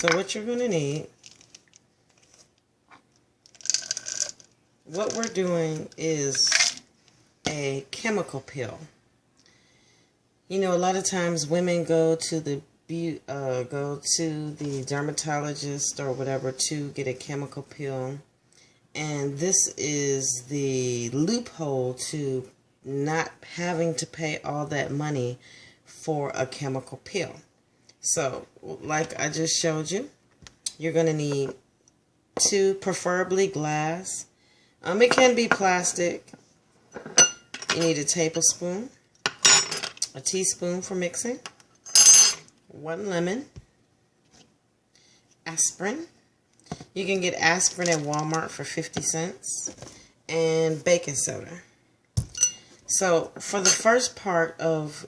So what you're going to need, what we're doing is a chemical peel. You know, a lot of times women go to the dermatologist or whatever to get a chemical peel, and this is the loophole to not having to pay all that money for a chemical peel. So, like I just showed you, you're going to need 2, preferably glass. It can be plastic. You need a tablespoon, a teaspoon for mixing, 1 lemon, aspirin. You can get aspirin at Walmart for 50 cents, and baking soda. So for the first part of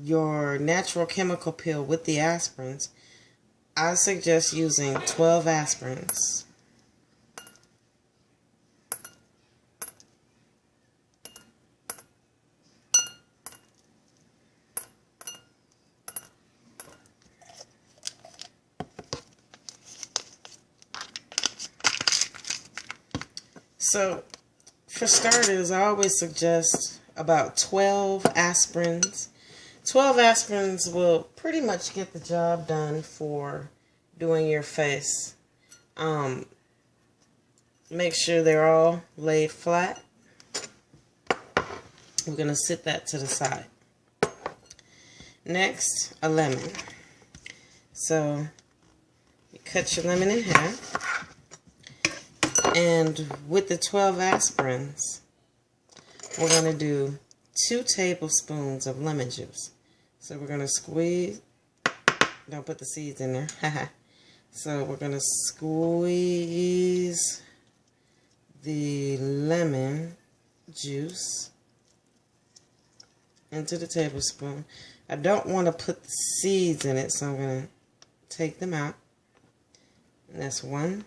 your natural chemical peel with the aspirins, I suggest using 12 aspirins. So, for starters, I always suggest about 12 aspirins. 12 aspirins will pretty much get the job done for doing your face. Make sure they're all laid flat. We're going to set that to the side. Next, a lemon. So, you cut your lemon in half. And with the 12 aspirins, we're going to do 2 tablespoons of lemon juice. So we're going to squeeze, don't put the seeds in there. So we're going to squeeze the lemon juice into the tablespoon. I don't want to put the seeds in it, so I'm going to take them out. And that's 1.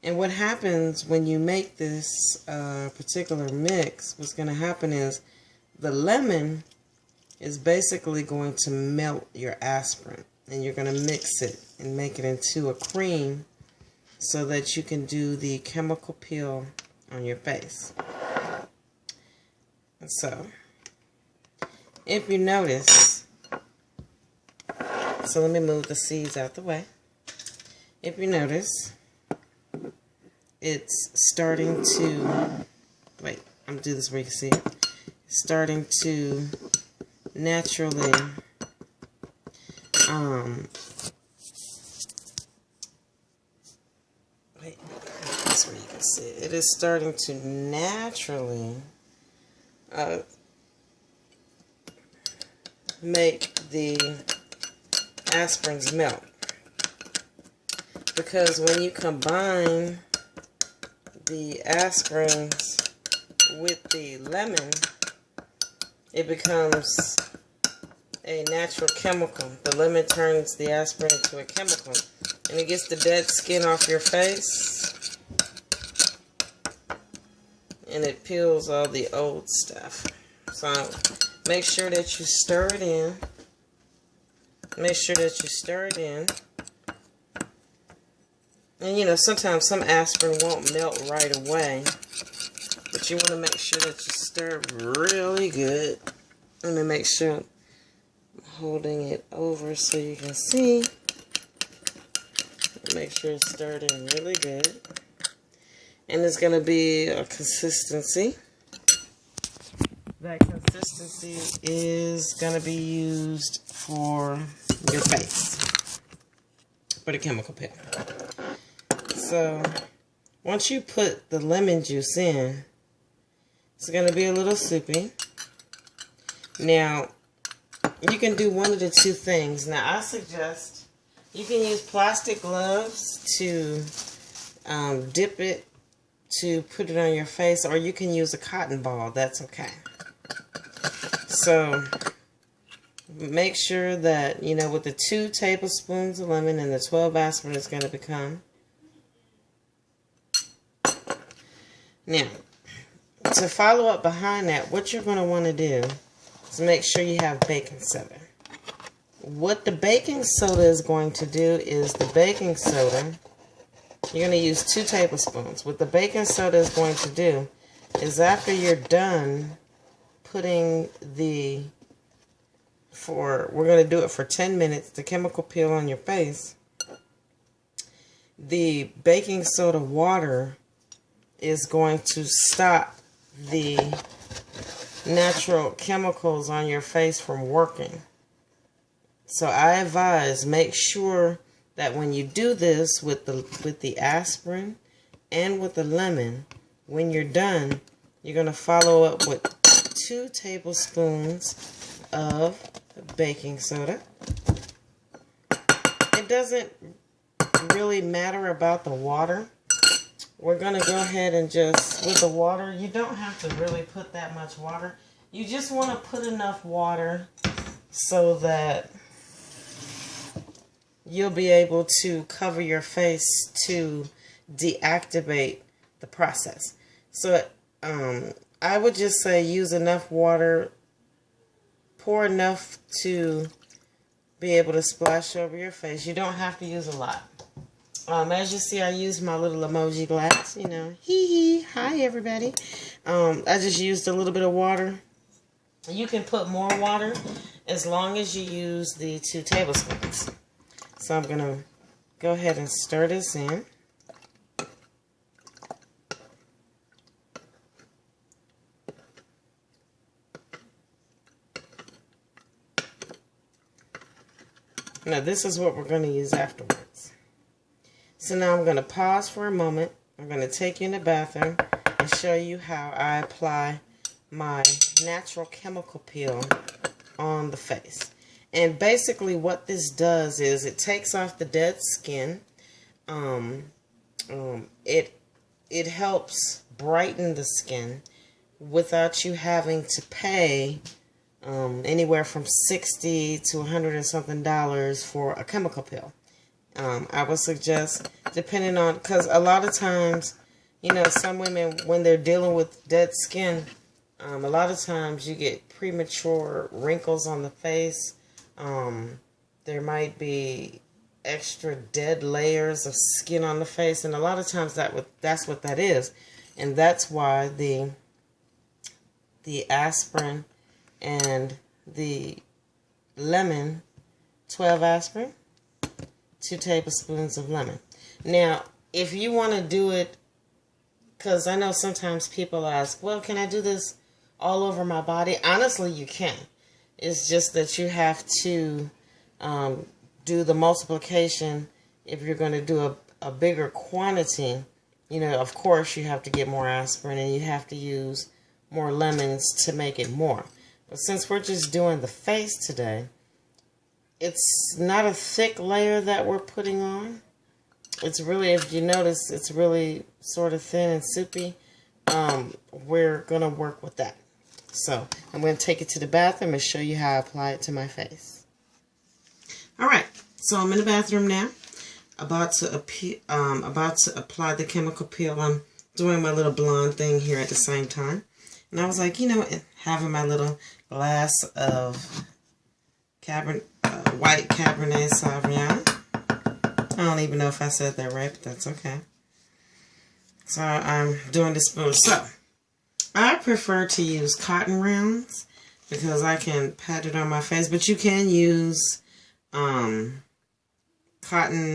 And what happens when you make this particular mix, what's going to happen is the lemon is basically going to melt your aspirin. And you're going to mix it and make it into a cream so that you can do the chemical peel on your face. And so, if you notice, so let me move the seeds out the way. If you notice, it's starting to, wait, I'm going to do this where you can see it. It's starting to naturally, wait, that's where you can see it. It is starting to naturally make the aspirins melt. Because when you combine the aspirins with the lemon, it becomes a natural chemical. The lemon turns the aspirin into a chemical, and it gets the dead skin off your face, and it peels all the old stuff. So make sure that you stir it in. Make sure that you stir it in. And you know, sometimes some aspirin won't melt right away, but you want to make sure that you stir really good. Let me make sure I'm holding it over so you can see. Make sure it's stirred in really good. And it's going to be a consistency. That consistency is going to be used for your face, for the chemical peel. So, once you put the lemon juice in, it's going to be a little soupy. Now, you can do one of the 2 things. Now, I suggest you can use plastic gloves to dip it, to put it on your face, or you can use a cotton ball. That's okay. So, make sure that, you know, with the 2 tablespoons of lemon and the 12 aspirin, it's going to become. Now, to follow up behind that, what you're going to want to do is make sure you have baking soda. what the baking soda is going to do is the baking soda, you're going to use 2 tablespoons. What the baking soda is going to do is after you're done putting we're going to do it for 10 minutes, the chemical peel on your face, the baking soda water is going to stop the natural chemicals on your face from working. So I advise, make sure that when you do this with the aspirin and with the lemon, when you're done, you're going to follow up with 2 tablespoons of baking soda. It doesn't really matter about the water. We're going to go ahead and just, with the water, you don't have to really put that much water. You just want to put enough water so that you'll be able to cover your face to deactivate the process. So I would just say use enough water, pour enough to be able to splash over your face. You don't have to use a lot. As you see, I use my little emoji glass, you know, hee hee, hi everybody. I just used a little bit of water. You can put more water as long as you use the 2 tablespoons. So I'm going to go ahead and stir this in. Now this is what we're going to use afterwards. So now I'm going to pause for a moment. I'm going to take you in the bathroom and show you how I apply my natural chemical peel on the face. And basically what this does is it takes off the dead skin. It helps brighten the skin without you having to pay anywhere from $60 to $100 and something for a chemical peel. I would suggest, depending on, because a lot of times, you know, some women, when they're dealing with dead skin, a lot of times you get premature wrinkles on the face. There might be extra dead layers of skin on the face, and a lot of times that's what that is. And that's why the aspirin and the lemon, 12 aspirin, 2 tablespoons of lemon. Now, if you want to do it, because I know sometimes people ask, well, can I do this all over my body? Honestly, you can. It's just that you have to do the multiplication. If you're going to do a bigger quantity, you know, of course you have to get more aspirin and you have to use more lemons to make it more. But since we're just doing the face today, it's not a thick layer that we're putting on. It's really, if you notice, it's really sort of thin and soupy. We're going to work with that. So I'm going to take it to the bathroom and show you how I apply it to my face. Alright, so I'm in the bathroom now. About to apply the chemical peel. I'm doing my little blonde thing here at the same time. And I was like, you know, having my little glass of white Cabernet Sauvignon. I don't even know if I said that right, but that's okay. So I'm doing the spoon. So I prefer to use cotton rounds because I can pat it on my face, but you can use cotton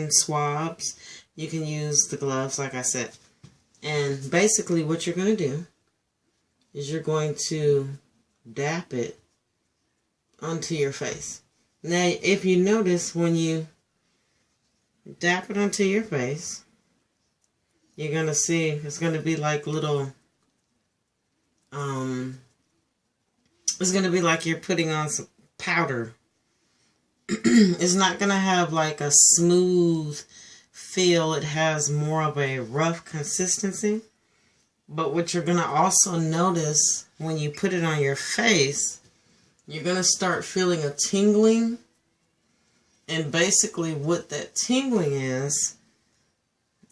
swabs. You can use the gloves, like I said. And basically what you're going to do is you're going to dap it onto your face. Now, if you notice, when you dap it onto your face, you're going to see it's going to be like little, it's going to be like you're putting on some powder. It's not going to have like a smooth feel. It has more of a rough consistency. But what you're going to also notice when you put it on your face, you're going to start feeling a tingling. And basically what that tingling is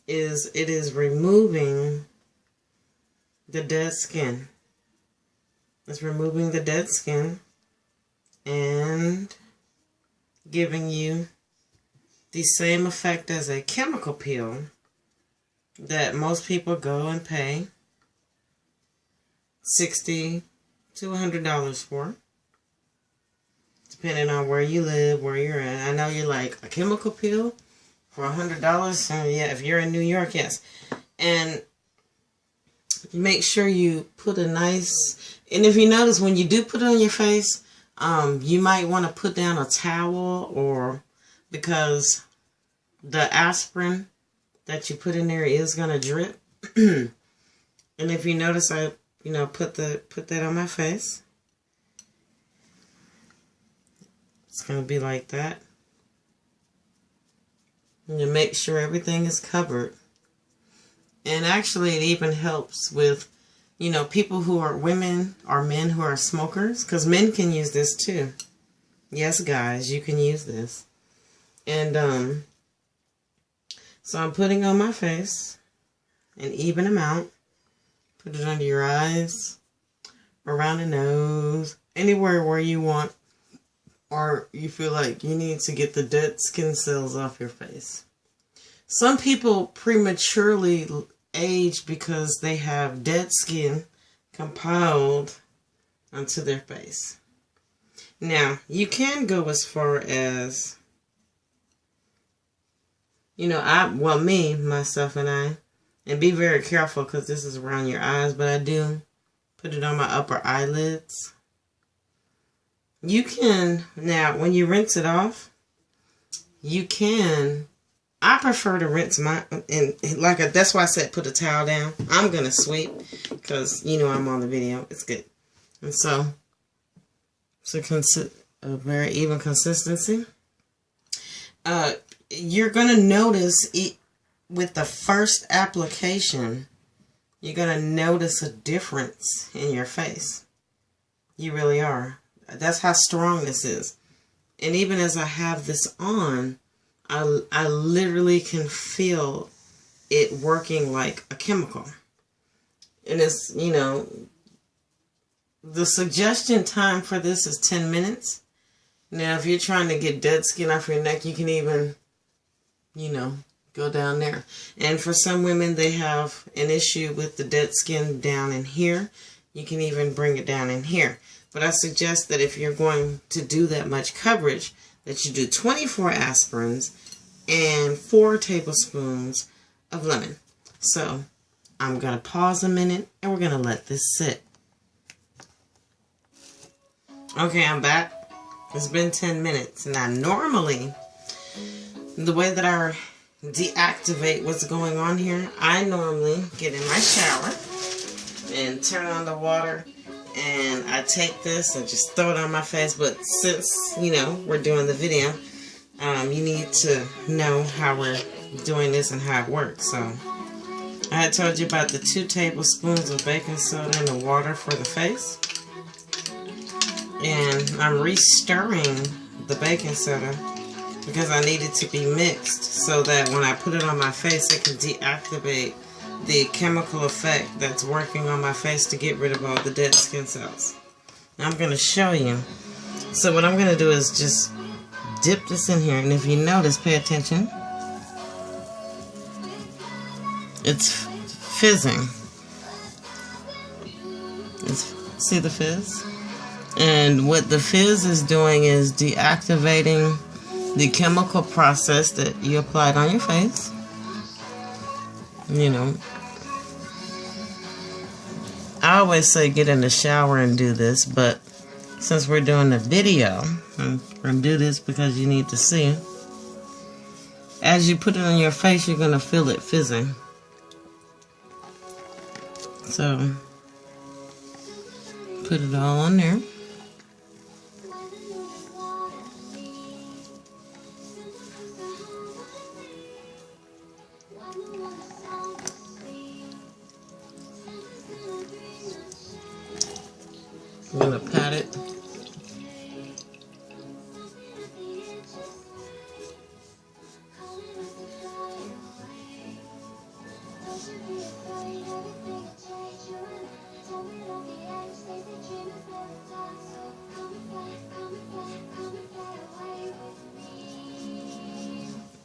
it is removing the dead skin. It's removing the dead skin. And giving you the same effect as a chemical peel that most people go and pay $60 to $100 for, depending on where you live, where you're at. I know you're like, a chemical peel for $100? Yeah, if you're in New York, yes. And make sure you put a nice, and if you notice when you do put it on your face, you might want to put down a towel, or because the aspirin that you put in there is going to drip. And if you notice, I put that on my face. It's going to be like that. And you make sure everything is covered. And actually it even helps with, people who are women or men who are smokers, because men can use this too. Yes, guys, you can use this. And so I'm putting on my face an even amount. Put it under your eyes, around the nose, anywhere where you want, or you feel like you need to get the dead skin cells off your face. Some people prematurely age because they have dead skin compiled onto their face. Now, you can go as far as, myself and I, and be very careful because this is around your eyes, but I do put it on my upper eyelids. You can, now, when you rinse it off, you can, I prefer to rinse my, and that's why I said put a towel down. I'm going to sweep because, I'm on the video. It's good. And so, it's a very even consistency. You're going to notice with the first application, you're going to notice a difference in your face. You really are. That's how strong this is. And even as I have this on, I literally can feel it working like a chemical. And it's, the suggestion time for this is 10 minutes. Now, if you're trying to get dead skin off your neck, you can even, go down there. And for some women, they have an issue with the dead skin down in here. You can even bring it down in here. But I suggest that if you're going to do that much coverage, that you do 24 aspirins and 4 tablespoons of lemon. So I'm going to pause a minute and we're going to let this sit. Okay, I'm back. It's been 10 minutes. Now, normally, the way that I deactivate what's going on here, I normally get in my shower and turn on the water, and I take this and just throw it on my face. But since, we're doing the video, you need to know how we're doing this and how it works. So, I had told you about the 2 tablespoons of baking soda in the water for the face. And I'm re-stirring the baking soda because I need it to be mixed so that when I put it on my face, it can deactivate the chemical effect that's working on my face to get rid of all the dead skin cells. Now I'm going to show you. So what I'm going to do is just dip this in here, and if you notice, pay attention. It's fizzing. See the fizz? And what the fizz is doing is deactivating the chemical process that you applied on your face. I always say get in the shower and do this, but since we're doing a video, I'm going to do this because you need to see. As you put it on your face, you're going to feel it fizzing. So, put it all on there. I'm going to pat it.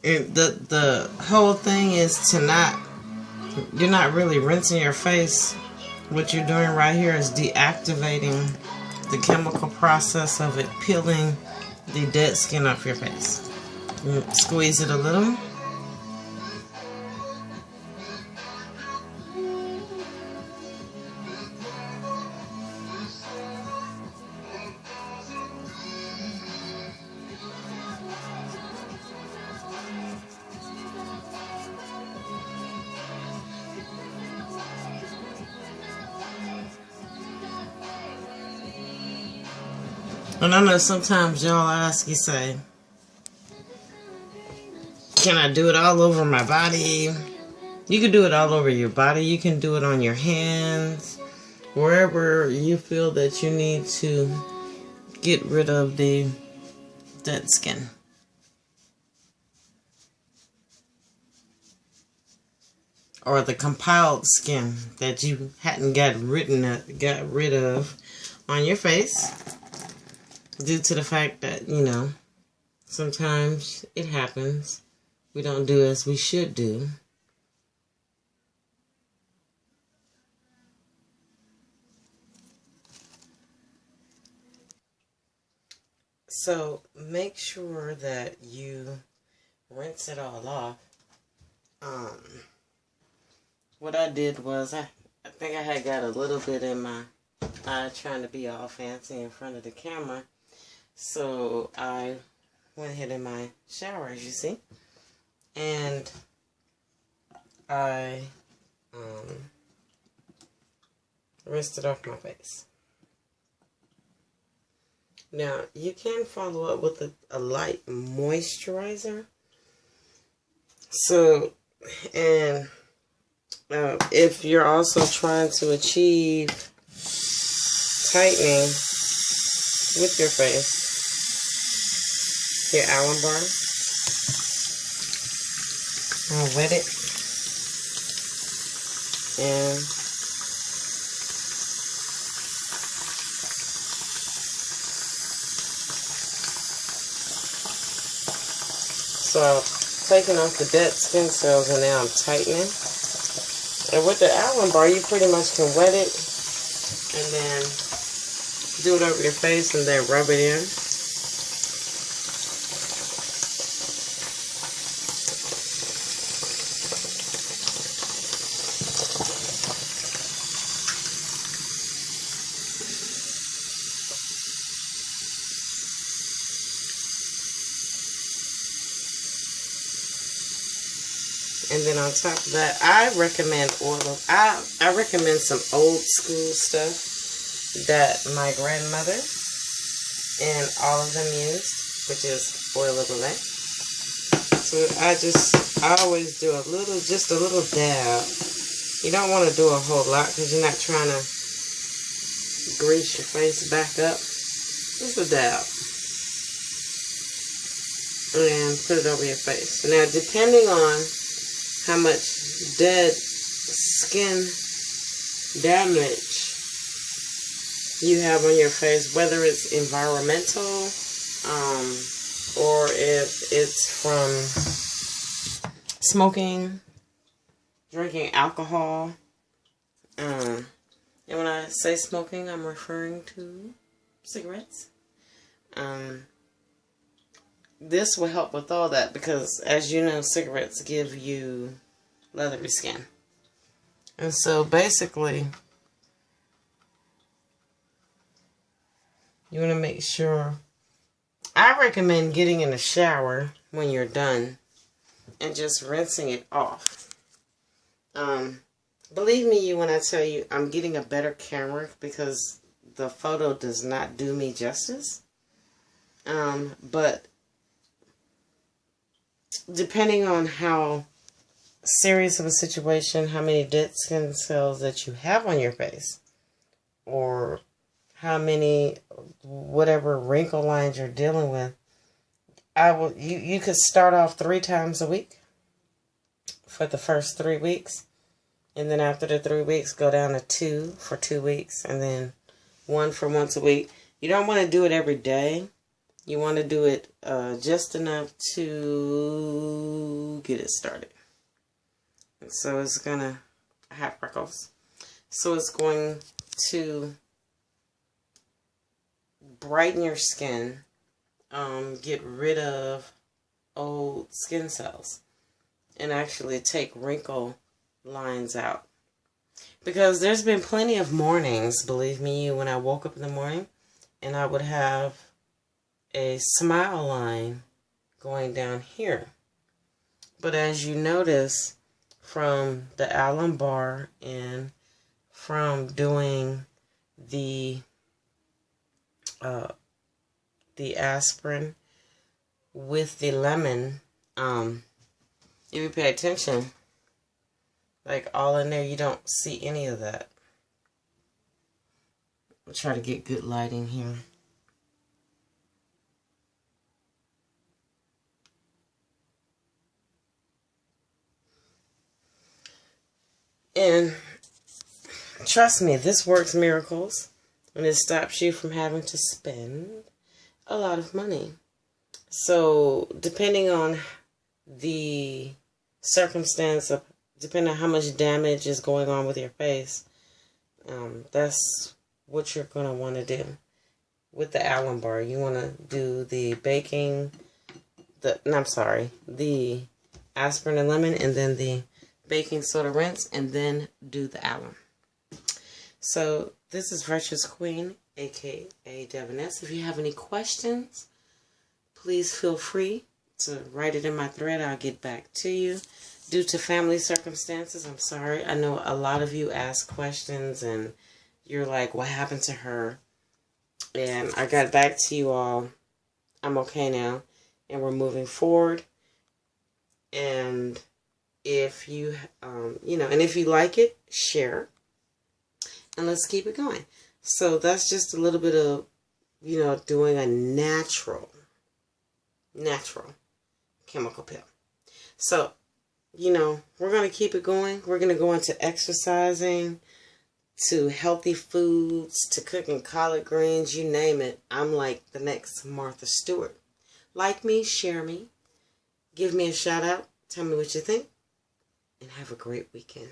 the whole thing is to not, you're not really rinsing your face. What you're doing right here is deactivating the chemical process of it peeling the dead skin off your face. Squeeze it a little. And I know sometimes y'all ask, you say, can I do it all over my body? You can do it all over your body. You can do it on your hands. Wherever you feel that you need to get rid of the dead skin. Or the compiled skin that you hadn't got rid of on your face. Due to the fact that, you know, sometimes it happens. We don't do as we should do. So make sure that you rinse it all off. What I did was, I think I had got a little bit in my eye trying to be all fancy in front of the camera. So I went ahead in my shower, as you see, and I rinsed it off my face. Now, you can follow up with a light moisturizer. So, and if you're also trying to achieve tightening with your face, your alum bar, I'll wet it, and so I've taken off the dead skin cells, and now I'm tightening. And with the alum bar, you pretty much can wet it and then do it over your face and then rub it in. And then on top of that, I recommend I recommend some old school stuff that my grandmother and all of them used, which is oil of Olay. So I always do just a little dab. You don't want to do a whole lot because you're not trying to grease your face back up. Just a dab. And put it over your face. Now, depending on how much dead skin damage you have on your face, whether it's environmental or if it's from smoking, drinking alcohol. And when I say smoking, I'm referring to cigarettes. This will help with all that because, as you know, cigarettes give you leathery skin. And so basically, you want to make sure, I recommend getting in the shower when you're done and just rinsing it off. Believe me when I tell you, I'm getting a better camera because the photo does not do me justice. But depending on how serious of a situation, how many dead skin cells that you have on your face, or how many whatever wrinkle lines you're dealing with, you could start off 3 times a week for the first 3 weeks, and then after the 3 weeks go down to 2 for 2 weeks, and then 1 for once a week. You don't want to do it every day. You want to do it just enough to get it started. And so it's gonna, I have freckles. So it's going to brighten your skin, get rid of old skin cells, and actually take wrinkle lines out. Because there's been plenty of mornings, believe me, when I woke up in the morning and I would have a smile line going down here. But as you notice from the alum bar and from doing the aspirin with the lemon, if you pay attention, like all in there, you don't see any of that. I'll try to get good lighting here. And trust me, this works miracles, and it stops you from having to spend a lot of money. So depending on the circumstance, depending on how much damage is going on with your face, that's what you're going to want to do. With the alum bar, you want to do the the aspirin and lemon, and then the baking soda rinse, and then do the alum. So this is Virtuous Queen, aka Devoness. If you have any questions, please feel free to write it in my thread. I'll get back to you. Due to family circumstances, I'm sorry. I know a lot of you ask questions and you're like, what happened to her? And I got back to you all. I'm okay now, and we're moving forward. And if you, and if you like it, share. And let's keep it going. So that's just a little bit of, doing a natural chemical pill. So, we're going to keep it going. We're going to go into exercising, to healthy foods, to cooking collard greens, you name it. I'm like the next Martha Stewart. Like me, share me, give me a shout out, tell me what you think, and have a great weekend.